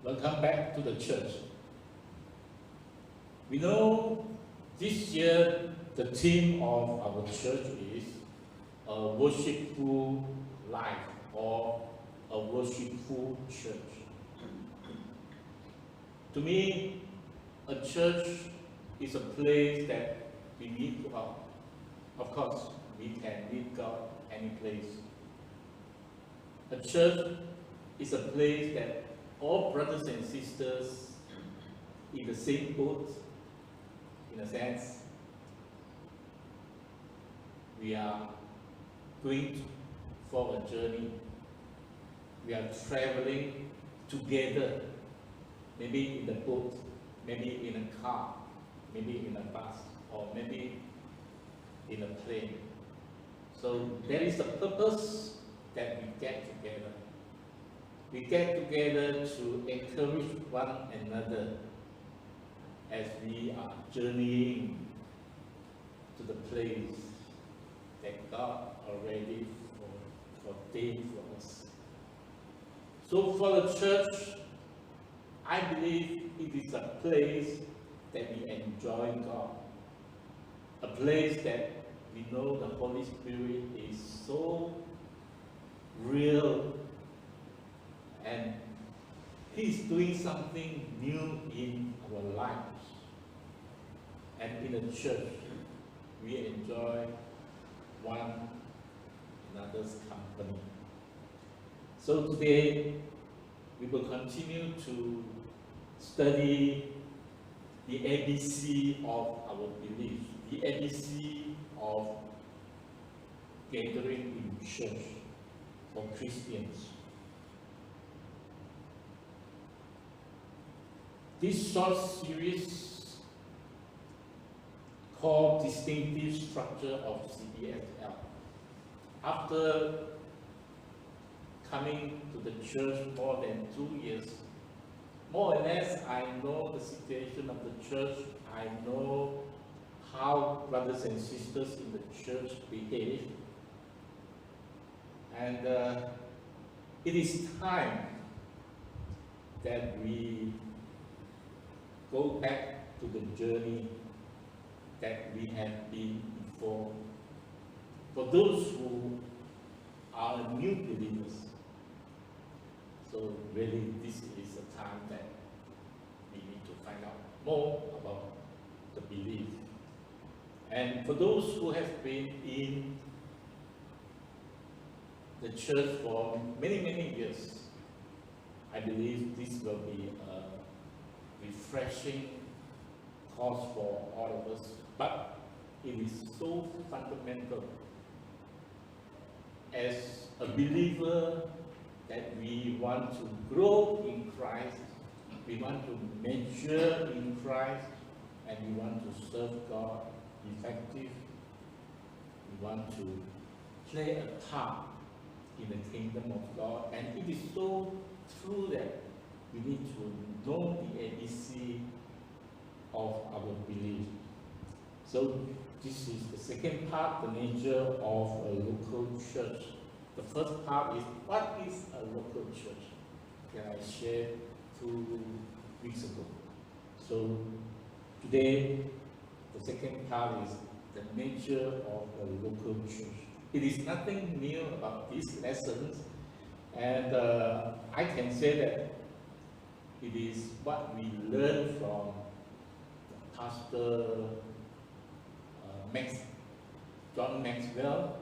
Welcome back to the church. We know this year the theme of our church is a worshipful life or a worshipful church. To me, a church is a place that we meet God. Of course, we can meet God any place. A church is a place that all brothers and sisters in the same boat, in a sense. We are going for a journey. We are traveling together, maybe in the boat, maybe in a car, maybe in a bus, or maybe in a plane. So there is a purpose that we get together. We get together to encourage one another as we are journeying to the place that God already ordained for us. So for the church, I believe it is a place that we enjoy God, a place that we know the Holy Spirit is so real and He's doing something new in our lives. And in the church, we enjoy one another's company. So today, we will continue to study the ABC of our belief, the ABC of gathering in church for Christians. This short series called Distinctive Structure of CBSL. After coming to the church more than 2 years, more or less I know the situation of the church. I know how brothers and sisters in the church behave. And it is time that we go back to the journey that we have been before. For those who are new believers, so really this is a time that we need to find out more about the belief. And for those who have been in the church for many, many years, I believe this will be a refreshing cause for all of us, but it is so fundamental as a believer that we want to grow in Christ, we want to mature in Christ, and we want to serve God effective. We want to play a part in the kingdom of God, and it is so true that we need to know the ABC of our belief. So this is the second part, the nature of a local church. The first part is, what is a local church? That I shared 2 weeks ago. So today, the second part is the nature of a local church. It is nothing new about these lessons, and I can say that it is what we learn from Pastor John Maxwell,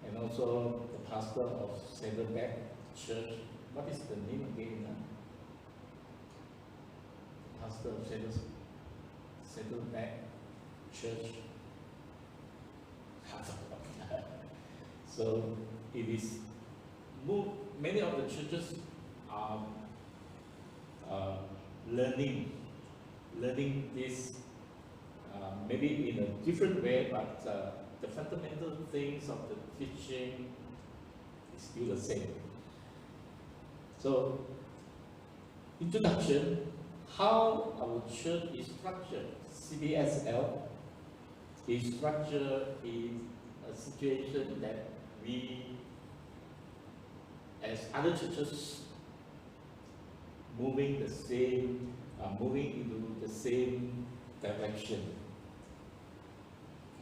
and also the pastor of Saddleback Church. What is the name again? Pastor of Saddleback Church. So it is many of the churches are learning this maybe in a different way, but the fundamental things of the teaching is still the same. So, introduction, how our church is structured. CBSL is structured in a situation that we, as other churches, moving into the same direction.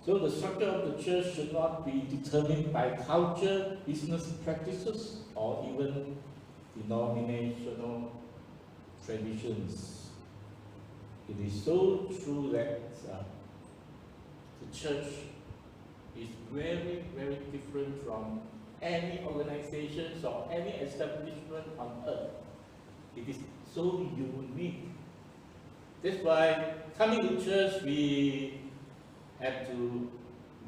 So the structure of the church should not be determined by culture, business practices, or even denominational traditions. It is so true that the church is very, very different from any organizations or any establishment on earth. It is so unique. That's why coming to church, we have to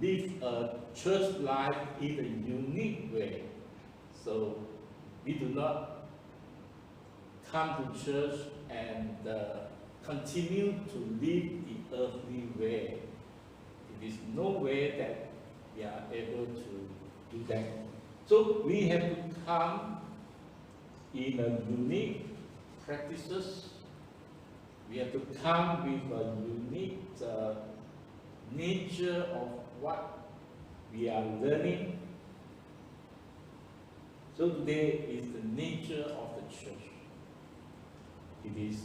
live a church life in a unique way. So we do not come to church and continue to live the earthly way. It is no way that we are able to do that. So we have to come in a unique practices. We have to come with a unique nature of what we are learning. So today is the nature of the church. It is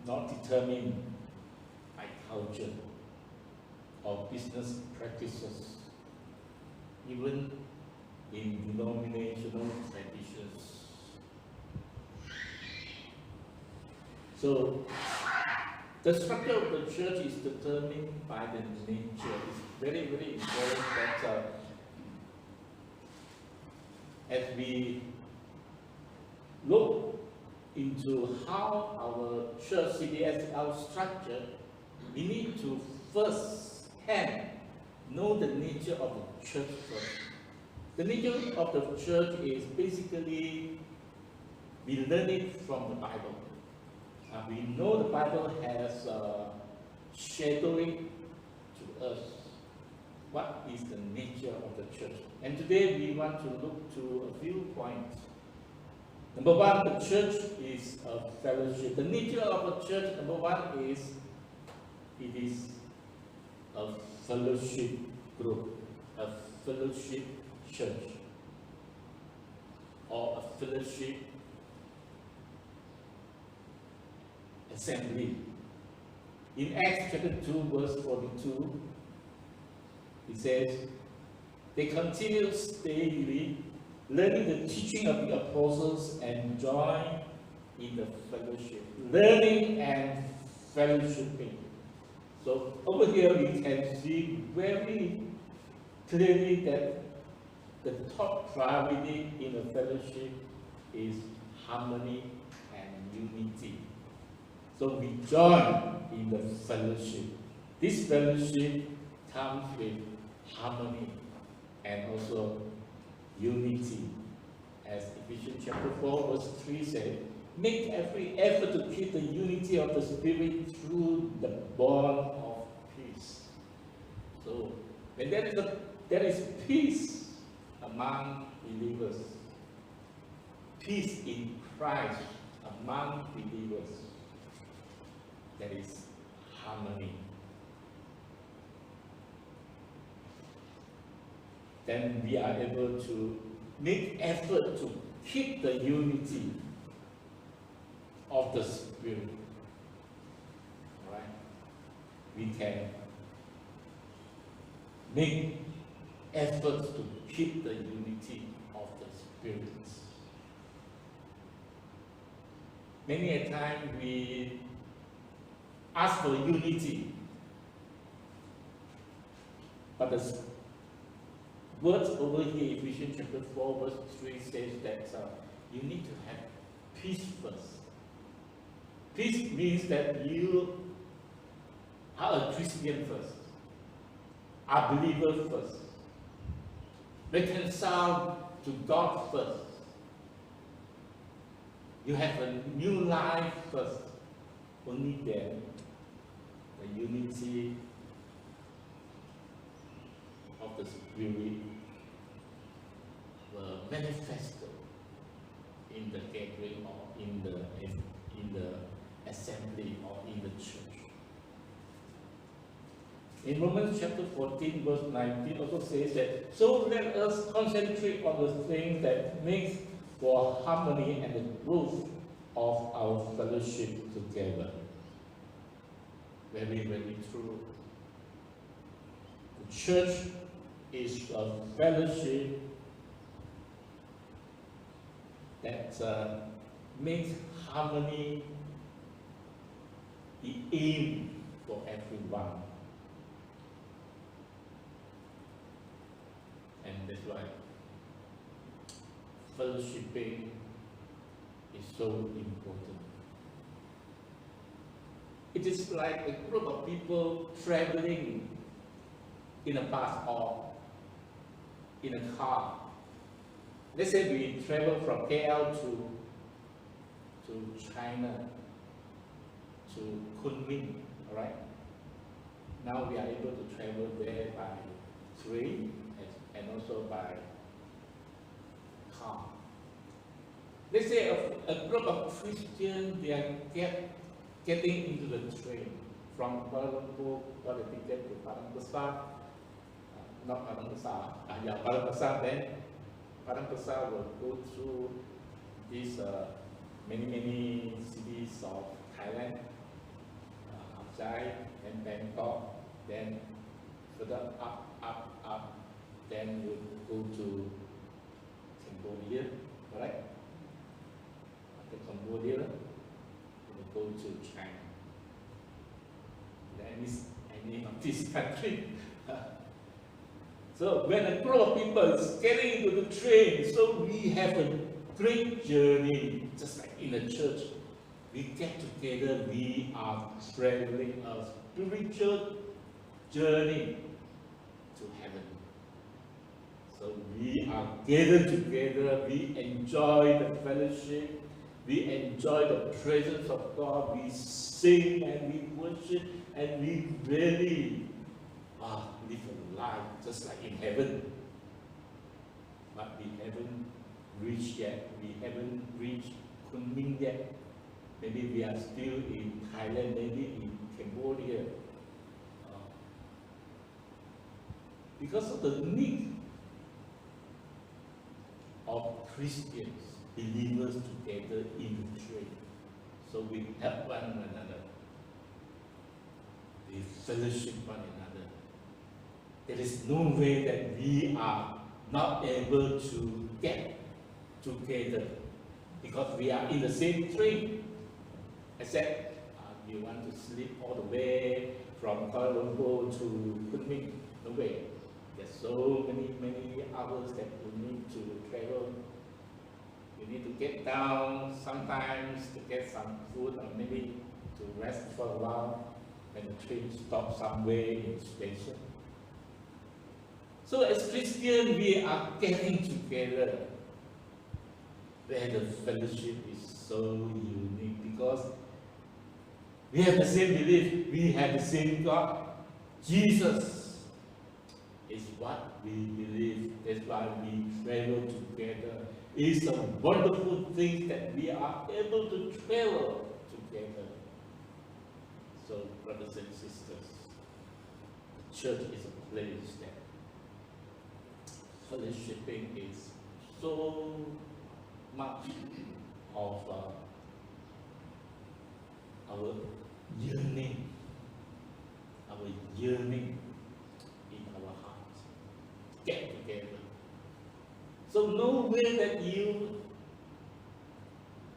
not determined by culture or business practices, even in denominational traditions. So the structure of the church is determined by the nature. It's very, very important that as we look into how our church CBSL structure, we need to first hand know the nature of the church first. The nature of the church is basically we learn it from the Bible. We know the Bible has shadowing to us what is the nature of the church. And today we want to look to a few points. Number one, the church is a fellowship. The nature of a church, number one, is it is a fellowship group, a fellowship church, or a fellowship assembly. In Acts chapter 2, verse 42, it says, they continued steadily, learning the teaching of the apostles and join in the fellowship. Learning and fellowshipping. So over here we can see very clearly that the top priority in a fellowship is harmony and unity. So we join in the fellowship. This fellowship comes with harmony and also unity. As Ephesians chapter 4 verse 3 says, make every effort to keep the unity of the Spirit through the bond of peace. So when there is peace among believers, peace in Christ among believers, there is harmony. Then we are able to make effort to keep the unity of the Spirit. All right? We can make efforts to keep the unity of the Spirit. Many a time we ask for unity, but the words over here, Ephesians chapter 4, verse 3 says that you need to have peace first. Peace means that you are a Christian first, a believer first, reconciled to God first. You have a new life first. Only then the unity of the Spirit were manifested in the gathering or in the assembly or in the church. In Romans chapter 14 verse 19 also says that, so let us concentrate on the things that make for harmony and the growth of our fellowship together. Very, very true. The church is a fellowship that makes harmony the aim for everyone. And that's why fellowshipping is so important. It is like a group of people traveling in a bus or in a car. Let's say we travel from KL to China, to Kunming, all right? Now we are able to travel there by train and also by car. Let's say a group of Christians, they are getting into the train from Kuala Lumpur, got a ticket to Padang Besar, not Padang Besar, Padang Besar, then Padang Besar will go through these many cities of Thailand, Chai and Bangkok, then further up, then we'll go to Cambodia, right? After Cambodia, we'll go to China. Any of this country. So when a group of people is getting into the train, so we have a great journey, just like in a church. We get together, we are traveling a spiritual journey to heaven. So we are gathered together, we enjoy the fellowship, we enjoy the presence of God, we sing and we worship, and we really live a life just like in heaven. But we haven't reached yet, we haven't reached Kunming yet. Maybe we are still in Thailand, maybe in Cambodia. Because of the need of Christians, believers together in the train. So we help one another. We fellowship one another. There is no way that we are not able to get together because we are in the same train. Except you want to sleep all the way from Kuala Lumpur to Kunming. No way. There's so many hours that you need to travel. You need to get down sometimes to get some food or maybe to rest for a while when the train stops somewhere in the station. So as Christians, we are getting together where the fellowship is so unique because we have the same belief, we have the same God. Jesus is what we believe. That's why we travel together. It's a wonderful thing that we are able to travel together. So, brothers and sisters, the church is a place that fellowshipping is so much of our yearning in our hearts. Get together. So no way that you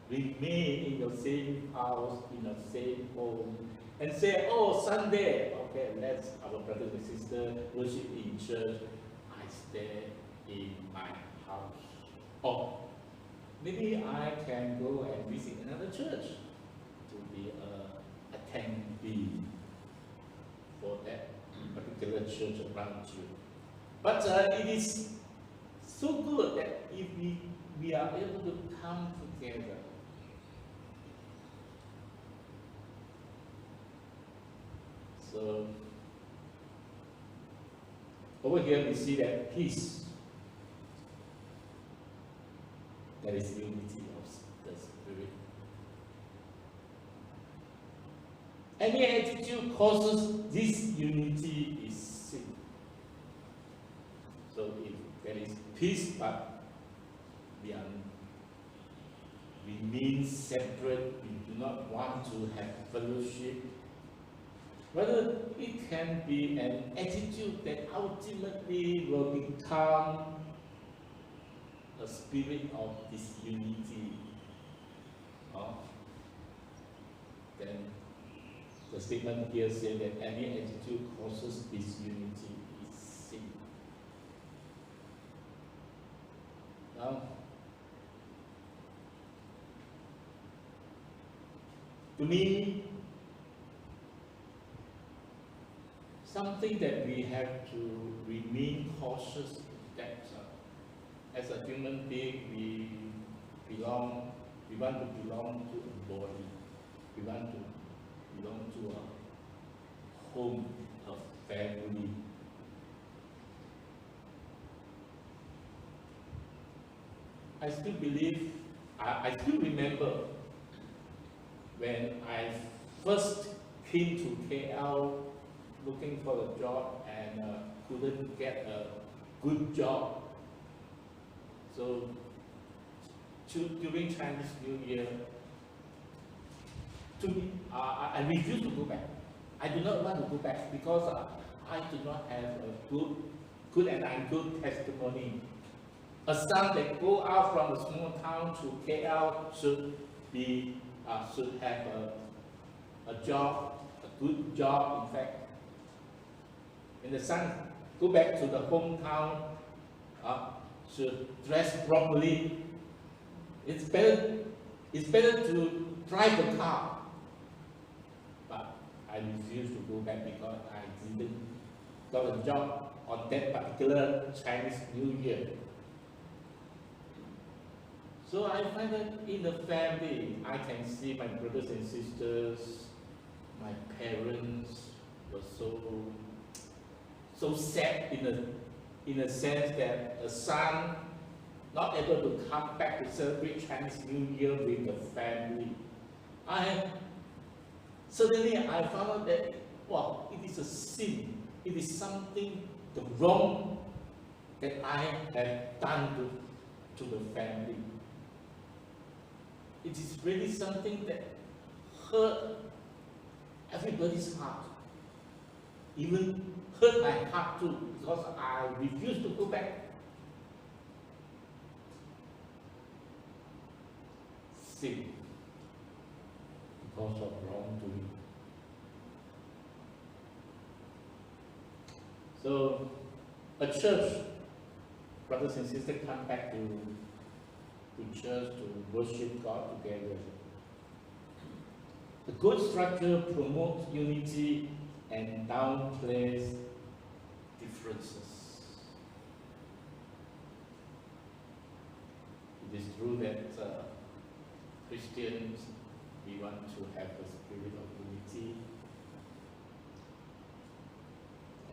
remain in your same house, in your same home, and say, oh, Sunday, okay, let's, our brothers and sisters, worship in church. I stay in my house. Or maybe I can go and visit another church to be an attendee for that particular church around you. But it is so good that if we are able to come together. So over here we see that peace. That is unity of the Spirit. Any attitude causes this unity is sin. So if there is peace, but we remain separate, we do not want to have fellowship. Whether it can be an attitude that ultimately will become a spirit of disunity. Then the statement here says that any attitude causes disunity is sin. Now, to me, something that we have to remain cautious that as a human being, we want to belong to a body. We want to belong to a home, a family. I still believe, I still remember when I first came to KL looking for a job and couldn't get a good job. So during Chinese New Year, I refused to go back. I do not want to go back because I do not have a good and good testimony. A son that go out from a small town to KL should have a job, a good job, in fact. And the son go back to the hometown, should dress properly. It's better to drive the car. But I refused to go back because I didn't got a job on that particular Chinese New Year. So I find that in the family, I can see my brothers and sisters, my parents were so sad in a sense that a son not able to come back to celebrate Chinese New Year with the family. Suddenly I found out that, wow, it is a sin. It is something, the wrong that I have done to the family. It is really something that hurt everybody's heart. Even hurt my heart too, because I refused to go back. Sin because of wrongdoing. So, a church, brothers and sisters, come back to church to worship God together. The good structure promotes unity and downplays differences. It is true that Christians, we want to have a spirit of unity,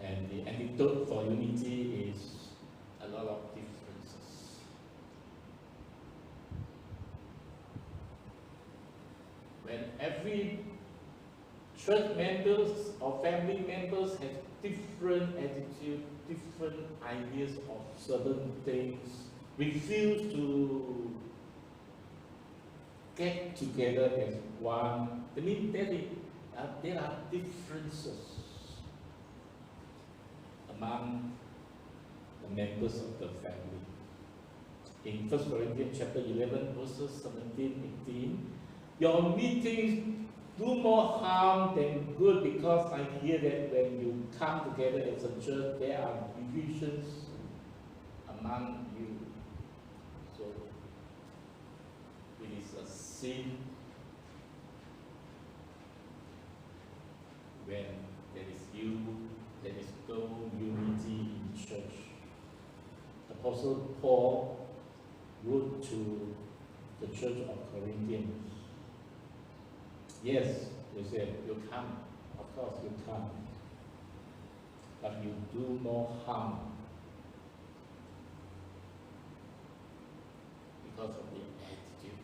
and the antidote for unity is a lot of differences. When every church members or family members have different attitude, different ideas of certain things, refuse to get together as one. I mean, there are differences among the members of the family. In 1 Corinthians chapter 11, verses 17, 18, your meetings do more harm than good, because I hear that when you come together as a church, there are divisions among you. So it is a sin when there is no unity in church. Apostle Paul wrote to the church of Corinthians. Yes, you said, you come. Of course you come. But you do more harm because of the attitude.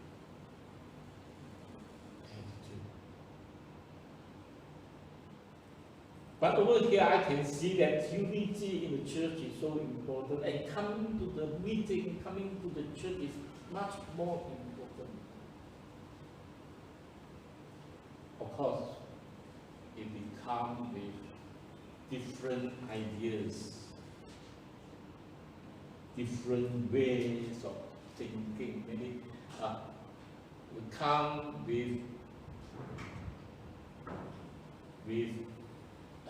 But over here I can see that unity in the church is so important, and coming to the meeting, coming to the church is much more important. course, if we come with different ideas, different ways of thinking, maybe we come with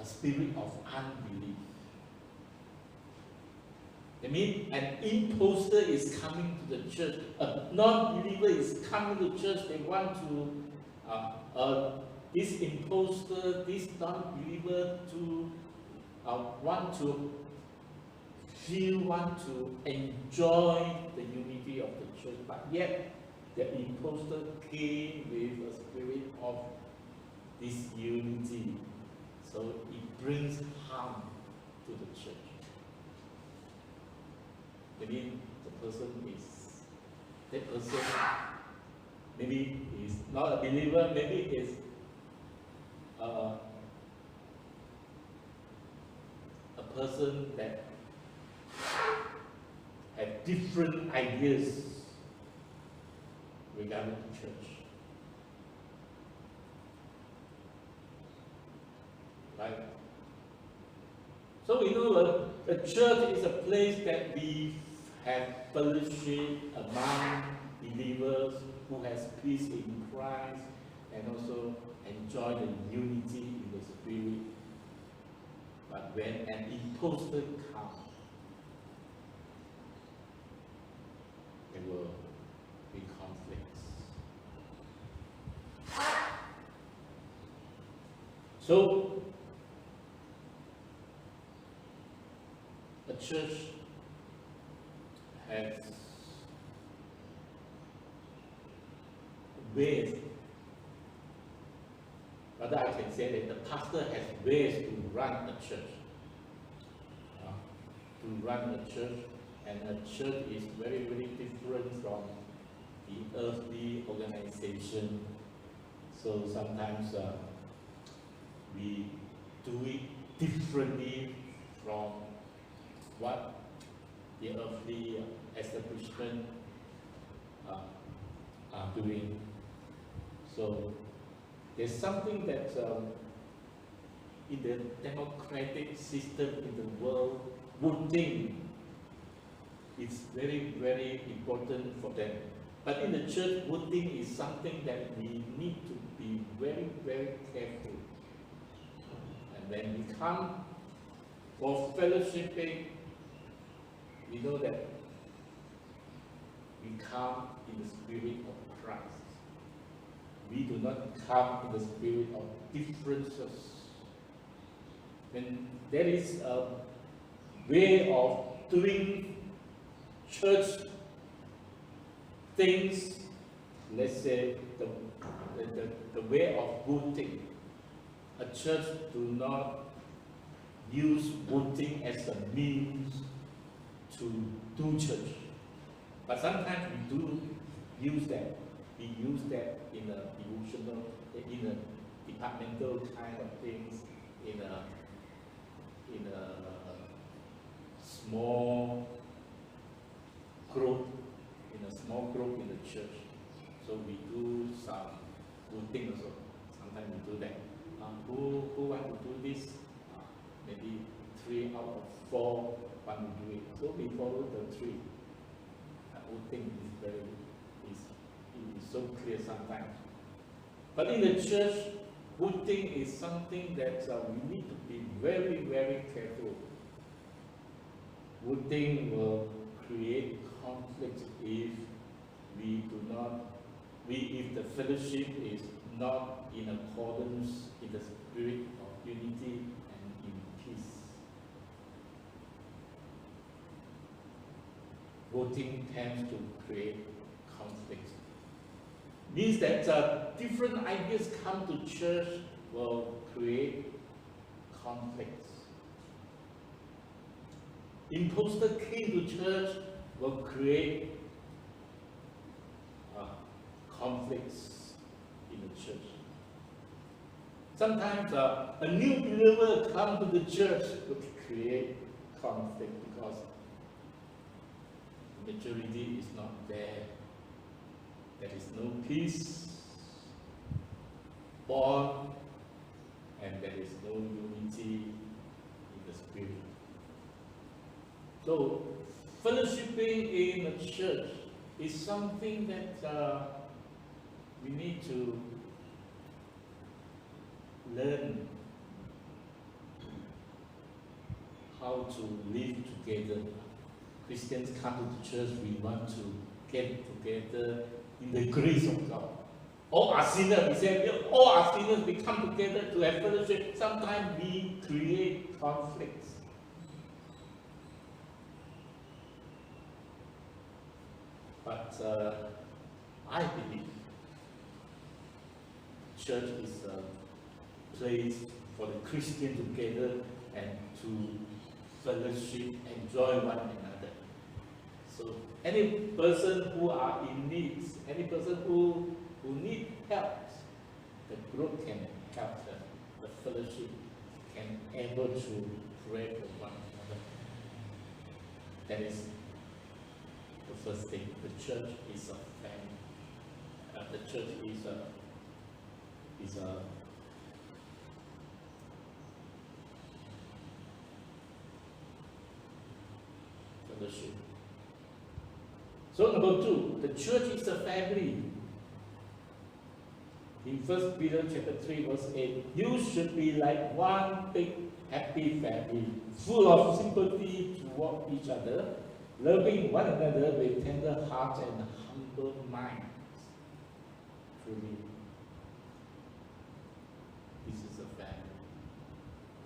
a spirit of unbelief. I mean, an imposter is coming to the church, a non-believer is coming to church, they want to, this imposter, this non-believer to want to feel, want to enjoy the unity of the church, but yet the imposter came with a spirit of disunity, so it brings harm to the church. I mean, that person maybe is not a believer, maybe is a person that have different ideas regarding the church. Right? So we know a church is a place that we have fellowship among believers who has peace in Christ and also enjoy the unity in the Spirit. But when an imposter comes, there will be conflicts. So, a church has ways, rather I can say that the pastor has ways to run a church. And a church is very, very different from the earthly organization. So sometimes we do it differently from what the earthly establishment are doing. So there's something that in the democratic system in the world, voting is very, very important for them. But in the church, voting is something that we need to be very, very careful. And when we come for fellowshipping, we know that we come in the spirit of Christ. We do not come in the spirit of differences. When there is a way of doing church things, let's say the way of voting, a church do not use voting as a means to do church. But sometimes we do use that. We use that in a devotional, in a departmental kind of things, in a small group, in the church. So we do some voting also. Sometimes we do that. Who want to do this? Maybe 3 out of 4 want to do it. So we follow the 3. Voting is so clear sometimes. But in the church, voting is something that we need to be very, very careful. Voting will create conflict if if the fellowship is not in accordance in the spirit of unity and in peace. Voting tends to create conflict. Means that different ideas come to church will create conflicts. Imposter came to church will create conflicts in the church. Sometimes a new believer come to the church will create conflict because maturity is not there. There is no peace. born and there is no unity in the spirit. So, fellowshipping in a church is something that we need to learn how to live together. Christians come to the church, we want to get together in the grace of God. All are sinners, we say, all are sinners, we come together to have fellowship. Sometimes we create conflicts. But I believe church is a place for the Christian together and to fellowship, enjoy one another. So any person who are in need, any person who need help, the group can help them. The fellowship can able to pray for one another. That is the first thing. The church is a family. The church is a fellowship. So number 2, the church is a family. In 1 Peter chapter 3 verse 8, you should be like one big happy family, full of sympathy toward each other, loving one another with tender hearts and humble minds. Truly, this is a family.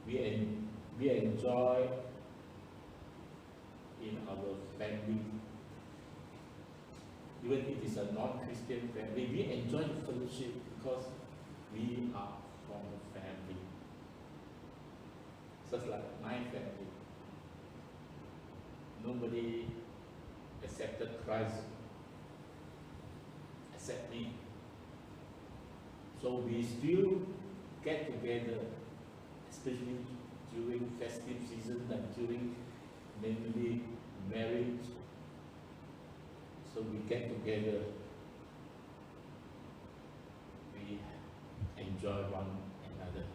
We enjoy in our family. Even if it is a non-Christian family, we enjoy the fellowship because we are from the family. Just like my family. Nobody accepted Christ except me. So we still get together, especially during festive season and during mainly marriage. So we get together, we enjoy one another.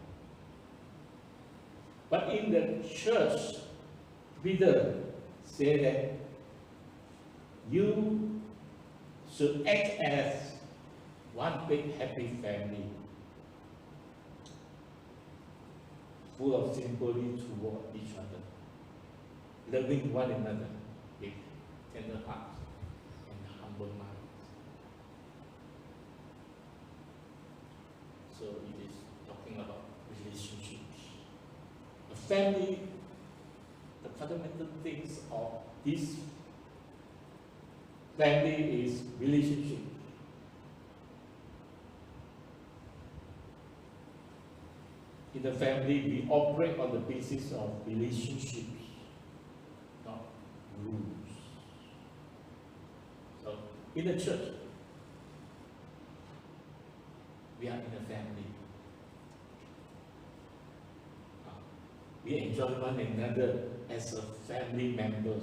But in the church, Peter said that you should act as one big happy family, full of sympathy toward each other, loving one another with tender hearts and humble minds. So it is talking about relationships. A family, the fundamental things of this family is relationship. In the family, we operate on the basis of relationships, not rules. So, in the church, we are in a family. We enjoy one another as a family members.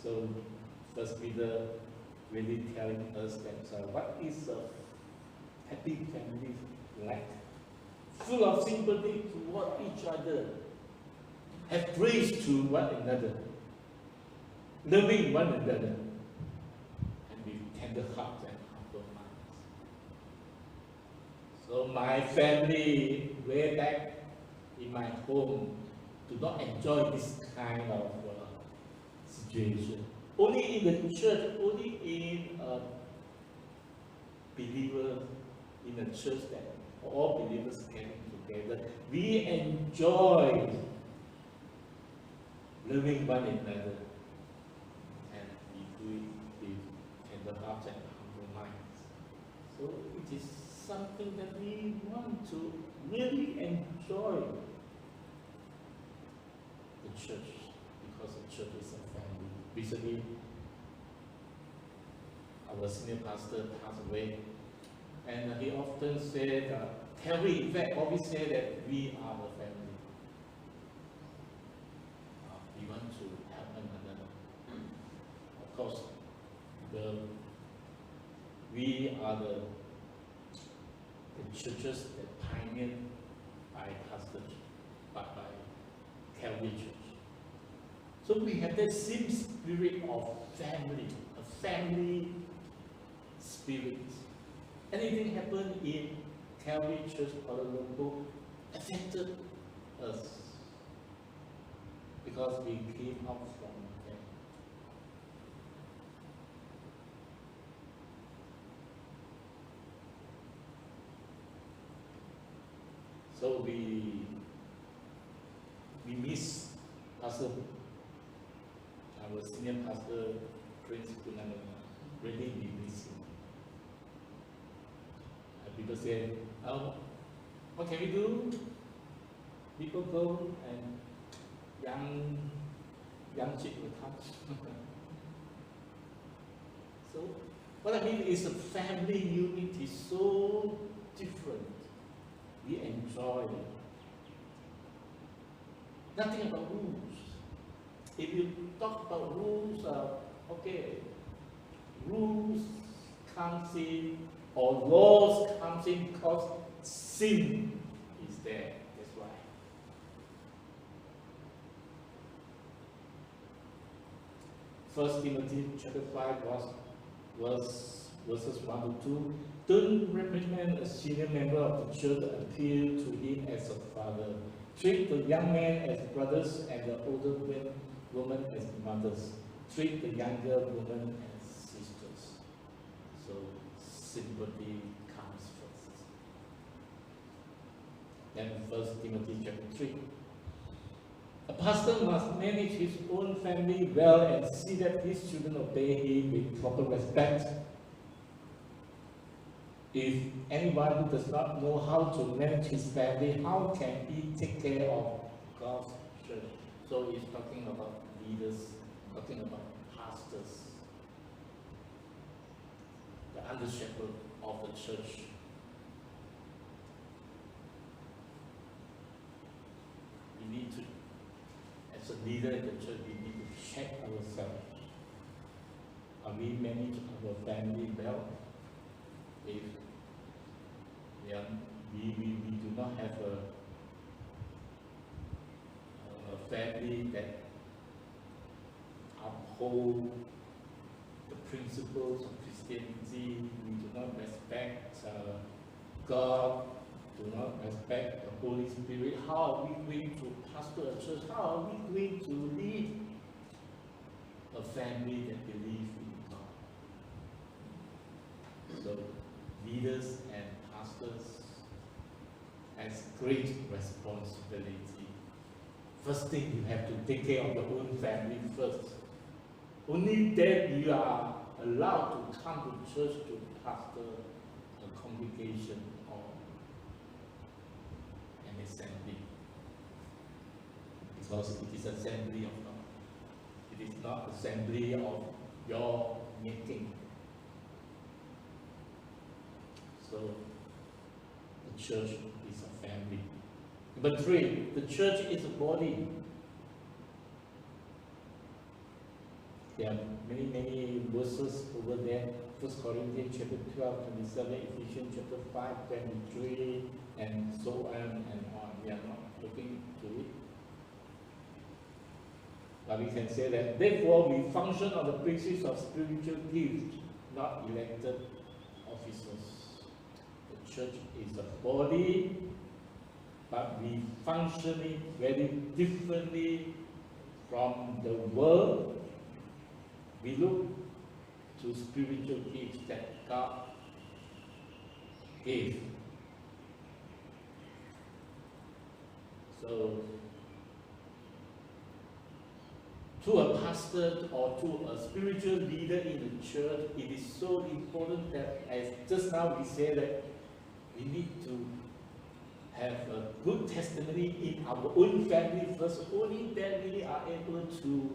So, First Peter really telling us that what is a happy family like? Full of sympathy toward each other, have grace to one another, loving one another, and with tender hearts and humble minds. So my family, way back in my home, do not enjoy this kind of situation. Only in the church, only in a believer, in a church that all believers came together, we enjoy loving one another, and we do it with tender hearts and humble minds. So it is something that we want to really enjoy the church, because the church is a family. Recently, our senior pastor passed away, and he often said, Terry, in fact, always said that we are the family. We want to help one another. Of course, we are the churches that pioneered by Calvary Church. So we have that same spirit of family, a family spirit. Anything happened in Calvary Church Kuala Lumpur affected us because we came out from them. So we miss Pastor, our senior pastor, Prince Kunanana. Really we miss him. People say, oh, what can we do? People go and young chick will come. So what I mean is the family unity is so different. We enjoy it. Nothing about rules. If you talk about rules, okay, rules comes in, or laws comes in because sin is there. That's why. First Timothy chapter 5 verses 1 to 2. Don't reprimand a senior member of the church, appeal to him as a father. Treat the young men as brothers and the older women as mothers. Treat the younger women as sisters. So sympathy comes first. Then 1 Timothy chapter 3. A pastor must manage his own family well and see that his children obey him with proper respect. If anyone who does not know how to manage his family, how can he take care of God's church? So he's talking about leaders, talking about pastors, the under shepherd of the church. We need to, as a leader in the church, we need to check ourselves. Are we managing our family well? If we do not have a family that uphold the principles of Christianity, we do not respect God, do not respect the Holy Spirit, how are we going to pastor a church? How are we going to lead a family that believes in God? So leaders and pastors has great responsibility. First thing, you have to take care of your own family first. Only then you are allowed to come to church to pastor a congregation or an assembly. Because it is assembly of God. It is not assembly of your making. So the church is a family. Number 3, the church is a body. There are many verses over there. 1 Corinthians chapter 12, 27, Ephesians chapter 5, 23, and so on and on. We are not looking to it. But we can say that, therefore, we function on the basis of spiritual gifts, not elected officers. The church is a body, but we functioning very differently from the world. We look to spiritual gifts that God gave. So, to a pastor or to a spiritual leader in the church, it is so important that, as just now we said, that we need to have a good testimony in our own family first. Only then we are able to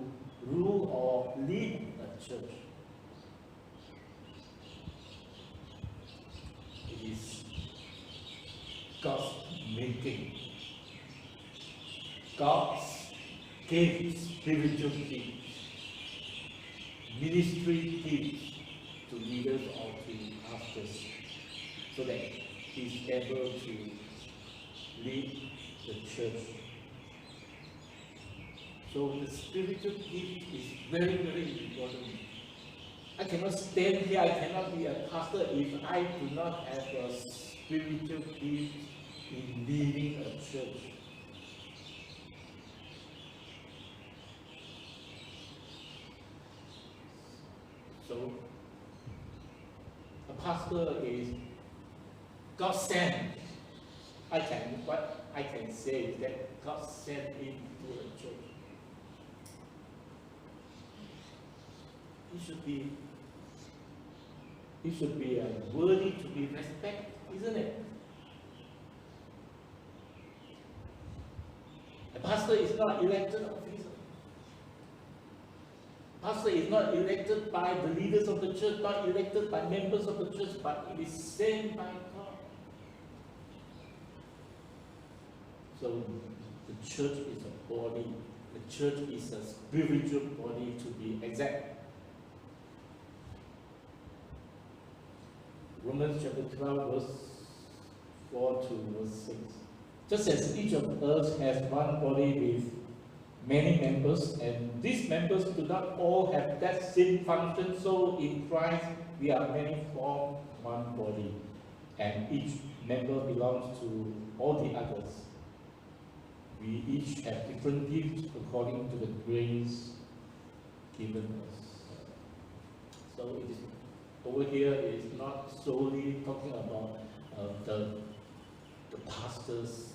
rule or lead a church. It is God's making. God gave spiritual gifts, ministry gifts to leaders or to so that he's able to lead the church. So the spiritual gift is very, very important. I cannot stand here, I cannot be a pastor if I do not have a spiritual gift in leading a church. So, a pastor is God sent. What I can say is that God sent him to a church. He should be worthy to be respected, isn't it? A pastor is not elected officer. Pastor is not elected by the leaders of the church, not elected by members of the church, but it is sent by God. So the church is a body. The church is a spiritual body, to be exact. Romans chapter 12, verse 4 to verse 6. Just as each of us has one body with many members, and these members do not all have that same function, so in Christ we are many form one body, and each member belongs to all the others. We each have different gifts according to the grace given us. So it is over here is not solely talking about the pastors,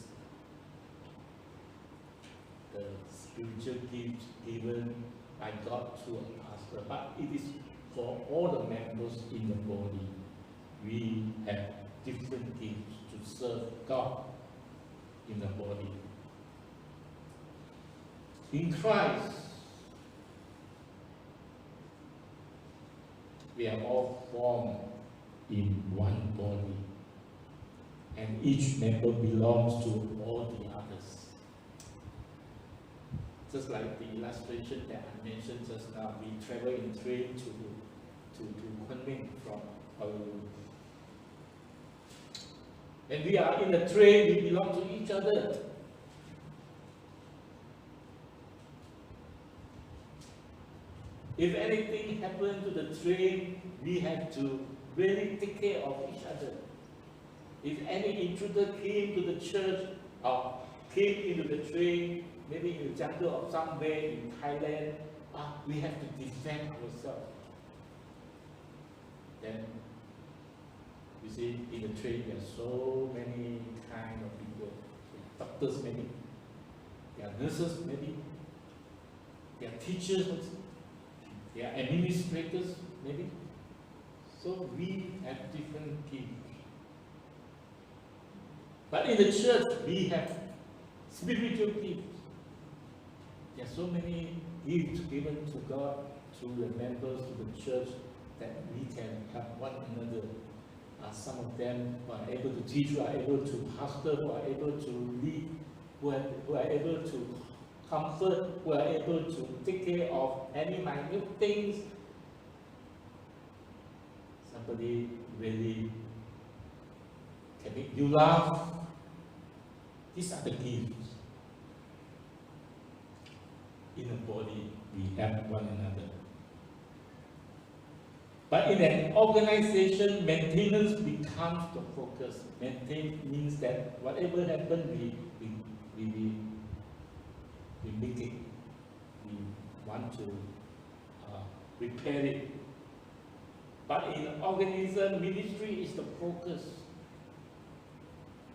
the spiritual gift given by God to a pastor, but it is for all the members in the body. We have different gifts to serve God in the body. In Christ, we are all formed in one body, and each member belongs to all the others. Just like the illustration that I mentioned just now, we travel in train to Kunming from Honolulu. When we are in the train, we belong to each other. If anything happened to the train, we have to really take care of each other. If any intruder came to the church or came into the train, maybe in the jungle or somewhere in Thailand, we have to defend ourselves. Then, you see, in the train there are so many kind of people. Doctors maybe, there are nurses maybe, there are teachers also. They are administrators, maybe. So we have different gifts. But in the church, we have spiritual gifts. There are so many gifts given to God, to the members of the church, that we can help one another. Some of them who are able to teach, who are able to pastor, who are able to lead, who are able to comfort, who are able to take care of any minute things. Somebody really can make you laugh. These are the gifts. In the body, we help one another. But in an organization, maintenance becomes the focus. Maintain means that whatever happens, we make it. We want to repair it. But in an organism, ministry is the focus.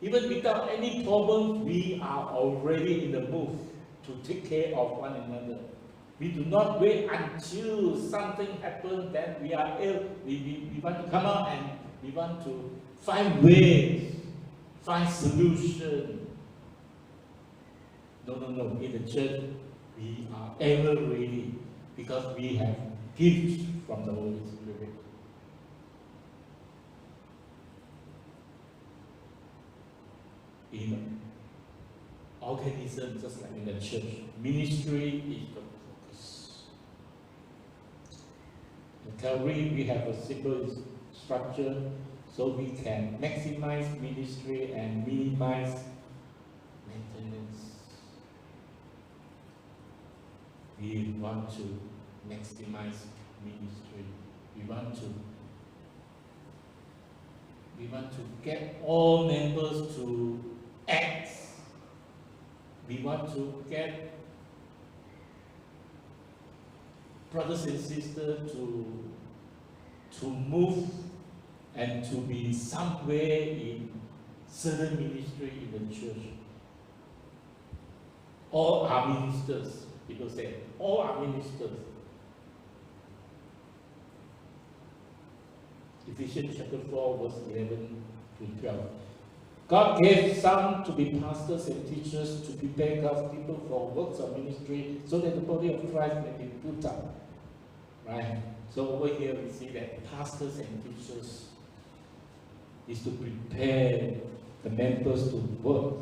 Even without any problems, we are already in the move to take care of one another. We do not wait until something happens, then we are ill. We want to come out and we want to find ways, find solutions. No. In the church, we are ever ready because we have gifts from the Holy Spirit. In organism, just like in the church, ministry is the focus. In Calvary, we have a simple structure. so we can maximize ministry and minimize maintenance. We want to maximize ministry. We want to get all members to act. We want to get brothers and sisters to move and to be somewhere in certain ministry in the church. All are ministers. People say, all are ministers. Ephesians chapter 4, verse 11 to 12. God gave some to be pastors and teachers to prepare God's people for works of ministry so that the body of Christ may be built up. Right? So over here we see that pastors and teachers is to prepare the members to work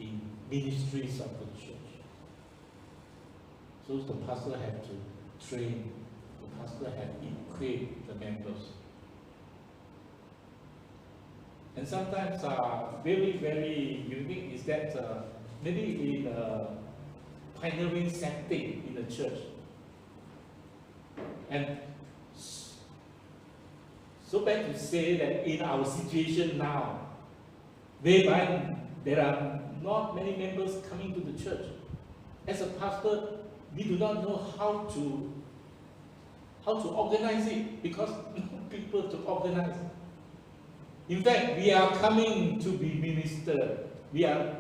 in ministries of the church. So the pastor have to train, the pastor have to equip the members. And sometimes very, very unique is that maybe in a pioneering setting in the church. And so bad to say that in our situation now, whereby there are not many members coming to the church. As a pastor, we do not know how to organize it because no people to organize. In fact, we are coming to be minister. We are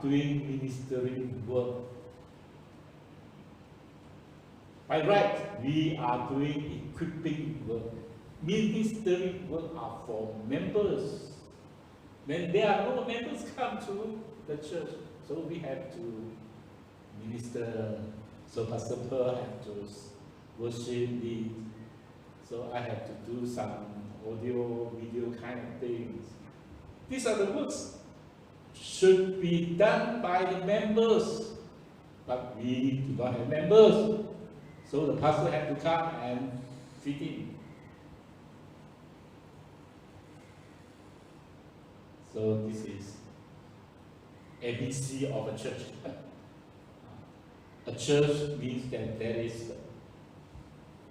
doing ministering work. By right, we are doing equipping work. Ministry work are for members. When there are no members come to the church, so we have to minister. So Pastor Pearl have to worship lead. So I have to do some audio, video kind of things. These are the works should be done by the members, but we do not have members. So the pastor had to come and fit in. So this is ABC of a church. A church means that there is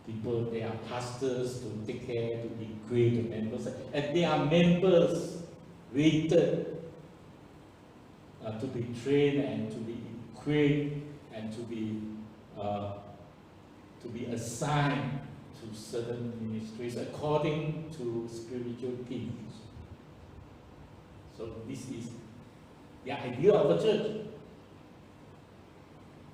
people, they are pastors to take care, to equip the members, and they are members waited to be trained and to be equipped and to be assigned to certain ministries according to spiritual gifts. So this is the idea of a church.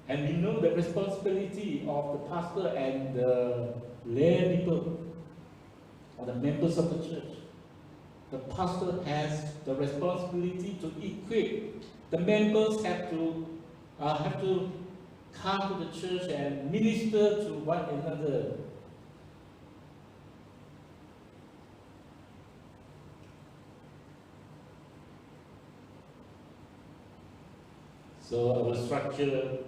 And we know the responsibility of the pastor and the lay people, or the members of the church. The pastor has the responsibility to equip. The members have to come to the church and minister to one another. So our structure,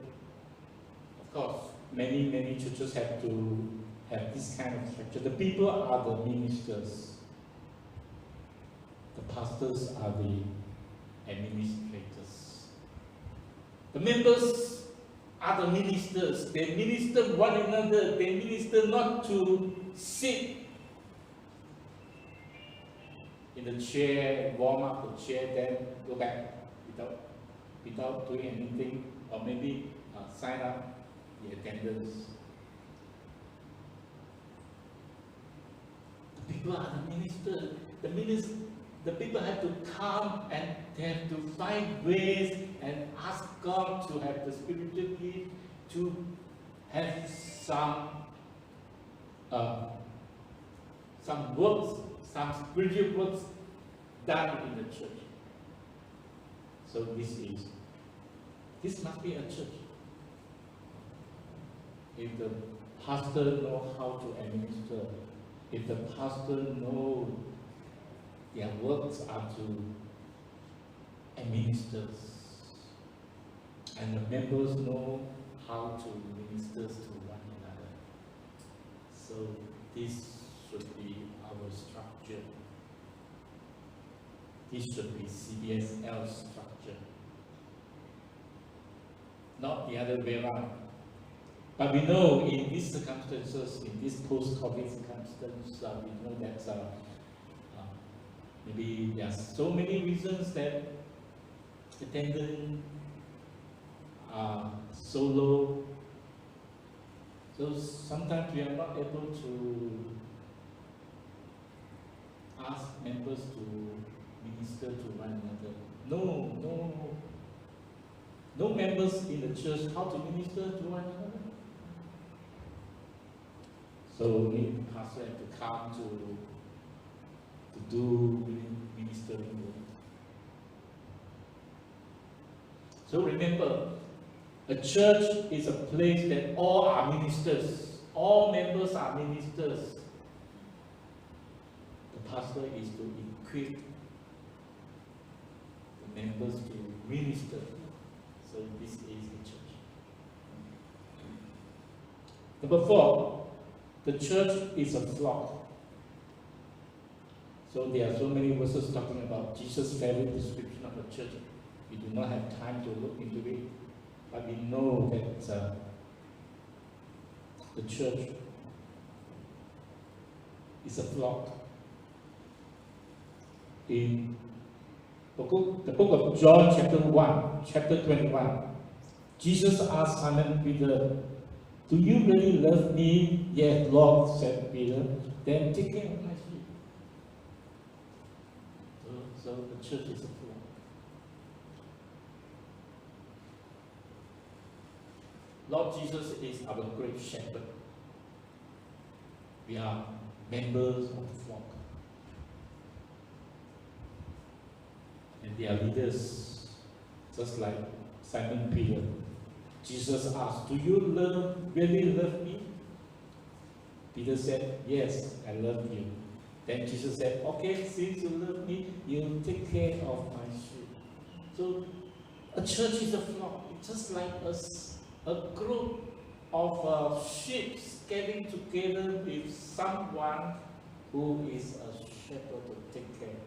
of course, many churches have to have this kind of structure. The people are the ministers. The pastors are the administrators. The members are the ministers. They minister one another. They minister not to sit in the chair, warm up the chair, then go back without doing anything, or maybe sign up the attendance. The people are the ministers. The people have to come and they have to find ways and ask God to have the spiritual gift, to have some works, some spiritual works done in the church. So this must be a church. If the pastor knows how to administer, if the pastor knows their works are to administer, and the members know how to minister to one another. So this should be our structure. This should be CBSL structure, not the other way around. But we know in these circumstances, in this post-COVID circumstances, we know that maybe there are so many reasons that attendance are so low. So sometimes we are not able to ask members to minister to one another. No members in the church how to minister to one another. So the pastor have to come to do ministering work. So remember, a church is a place that all are ministers. All members are ministers. The pastor is to equip the members to minister. So this is the church. Number 4. The church is a flock. So there are so many verses talking about Jesus' very description of the church. We do not have time to look into it, but we know that the church is a flock. In the book of John chapter 1, chapter 21, Jesus asked Simon Peter, "Do you really love me?" "Yes, Lord," said Peter. "Then take care of my sheep." So the church is a flock. Lord Jesus is our great shepherd. We are members of the flock. And they are leaders, just like Simon Peter. Jesus asked, "Do you really love me?" Peter said, "Yes, I love you." Then Jesus said, "Okay, since you love me, you take care of my sheep." So a church is a flock. It's just like a group of sheep getting together with someone who is a shepherd to take care.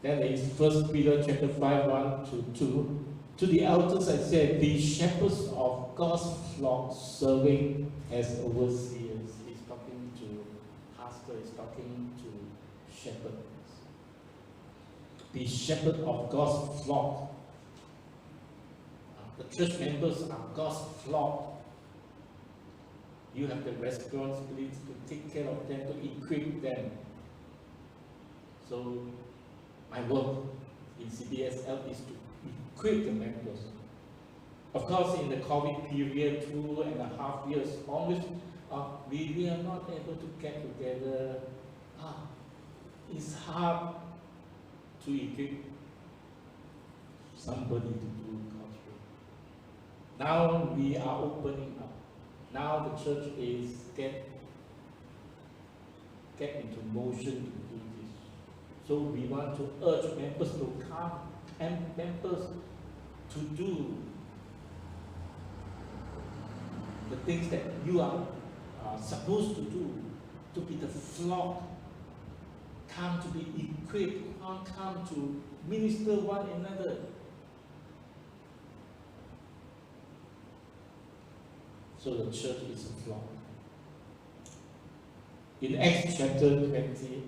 That is 1 Peter chapter 5, 1-2. "To the elders I said, be shepherds of God's flock, serving as overseers." He's talking to pastor, he's talking to shepherds. Be shepherd of God's flock. The church members are God's flock. You have the responsibility to take care of them, to equip them. So my work in CBSL is to equip the members. Of course, in the COVID period, 2.5 years, always we are not able to get together. It's hard to equip somebody to do God's work. Now we are opening up. Now the church is get into motion to do this. So we want to urge members to come and members to do the things that you are supposed to do, to be the flock, come to be equipped, come to minister one another. So the church is a flock. In Acts chapter 20,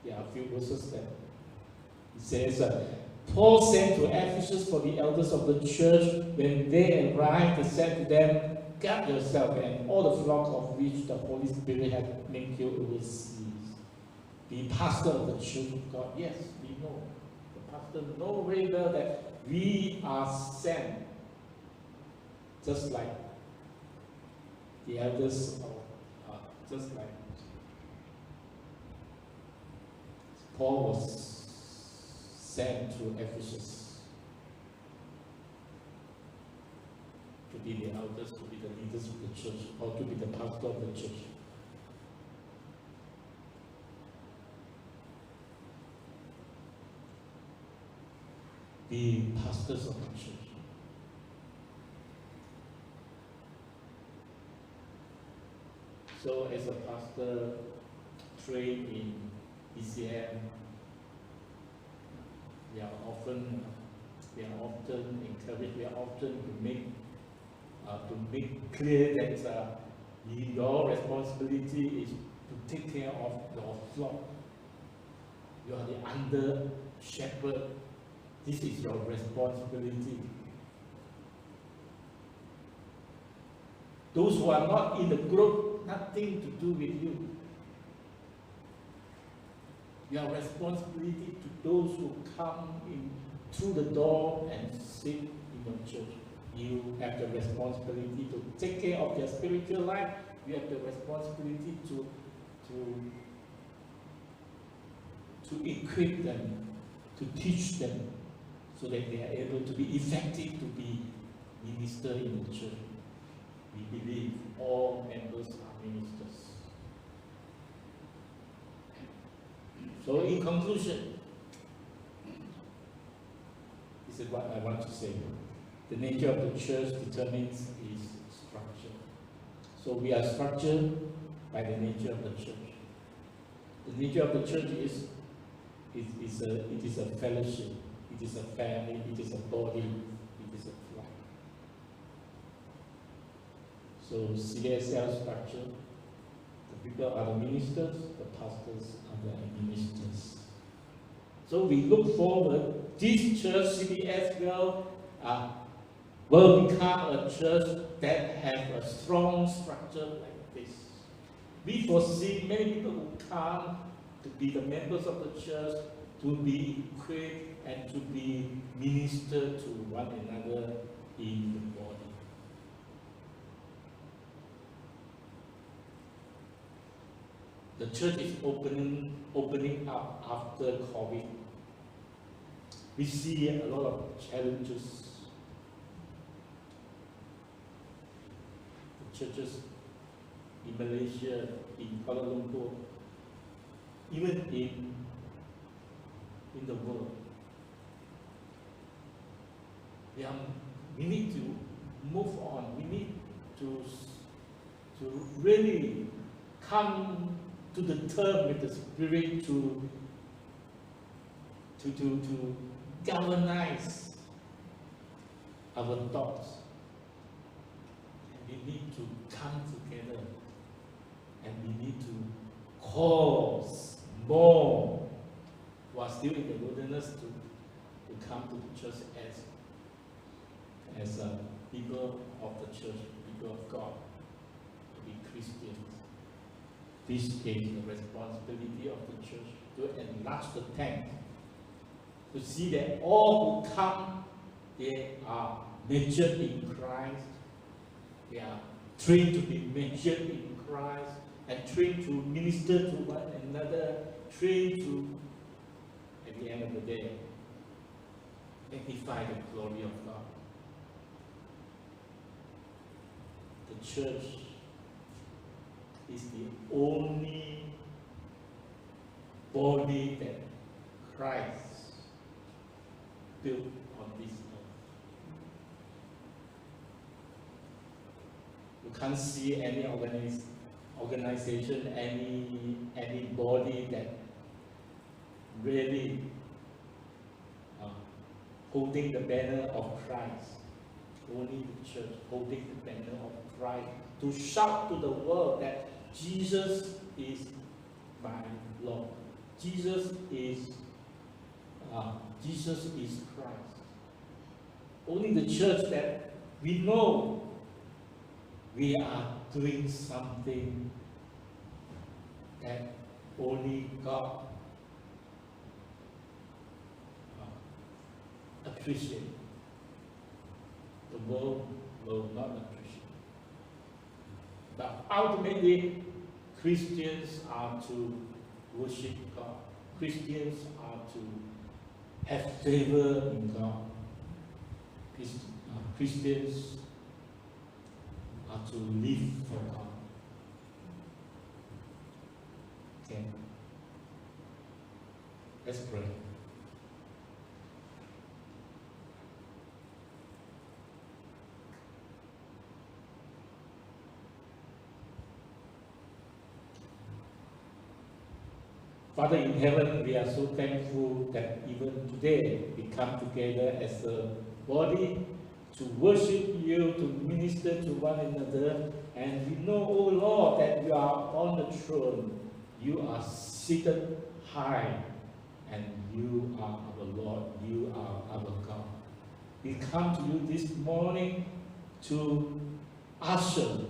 there are a few verses there. It says, Paul sent to Ephesus for the elders of the church. When they arrived, he said to them, "Guard yourself and all the flock of which the Holy Spirit has made you overseers." Be pastor of the church of God. Yes, we know. The pastor knows very well that we are sent, just like the elders of, just like Paul was sent to Ephesus to be the elders, to be the leaders of the church, or to be the pastor of the church. Be pastors of the church. So as a pastor trained in ECM, we are often encouraged, we are often to make clear that your responsibility is to take care of your flock. You are the under shepherd. This is your responsibility. Those who are not in the group, nothing to do with you. Your responsibility to those who come in through the door and sit in your church. You have the responsibility to take care of their spiritual life. You have the responsibility to equip them, to teach them, so that they are able to be effective to be minister in the church. We believe all members are ministers. So in conclusion, this is what I want to say. The nature of the church determines its structure. So we are structured by the nature of the church. The nature of the church is a fellowship, it is a family, it is a body, it is a flock. So CBSL structure, the people are the ministers, the pastors are the ministers. So we look forward, this church, CBSL, will become a church that has a strong structure like this. We foresee many people who come to be the members of the church, to be equipped and to be ministered to one another in the body. The church is opening up after COVID. We see a lot of challenges. The churches in Malaysia, in Kuala Lumpur, even in the world. We need to move on. We need to really come to the term with the Spirit to galvanize our thoughts. And we need to come together and we need to cause more who are still in the wilderness to come to the church as people of the church, people of God, to be Christians. This is the responsibility of the church to enlarge the tent, to see that all who come, they are matured in Christ, they are trained to be matured in Christ, and trained to minister to one another, trained to, at the end of the day, magnify the glory of God. The church is the only body that Christ built on this earth. You can't see any organization, any body that really holding the banner of Christ. Only the church holding the banner of Christ to shout to the world that Jesus is my Lord. Jesus is Christ. Only the church that we know we are doing something that only God appreciates. The world will not appreciate. But ultimately, Christians are to worship God. Christians are to have favor in God. Christians are to live for God. Okay. Let's pray. Father in heaven, we are so thankful that even today we come together as a body to worship you, to minister to one another. And we know, oh Lord, that you are on the throne. You are seated high, and you are our Lord, you are our God. We come to you this morning to usher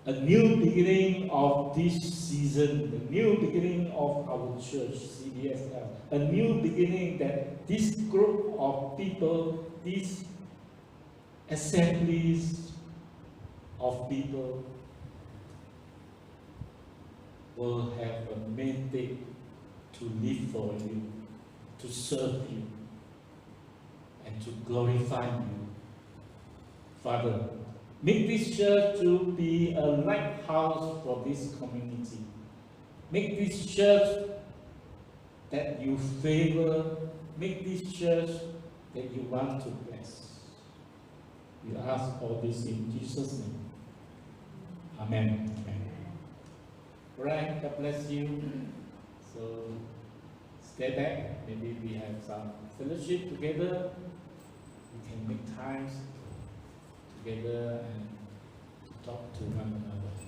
a new beginning of this season, the new beginning of our church, CBSL, a new beginning that this group of people, these assemblies of people will have a mandate to live for you, to serve you, and to glorify you. Father, make this church to be a lighthouse for this community. Make this church that you favor. Make this church that you want to bless. We ask all this in Jesus' name. Amen. Amen. All right, God bless you. So stay back. Maybe we have some fellowship together. We can make times together and talk to one another.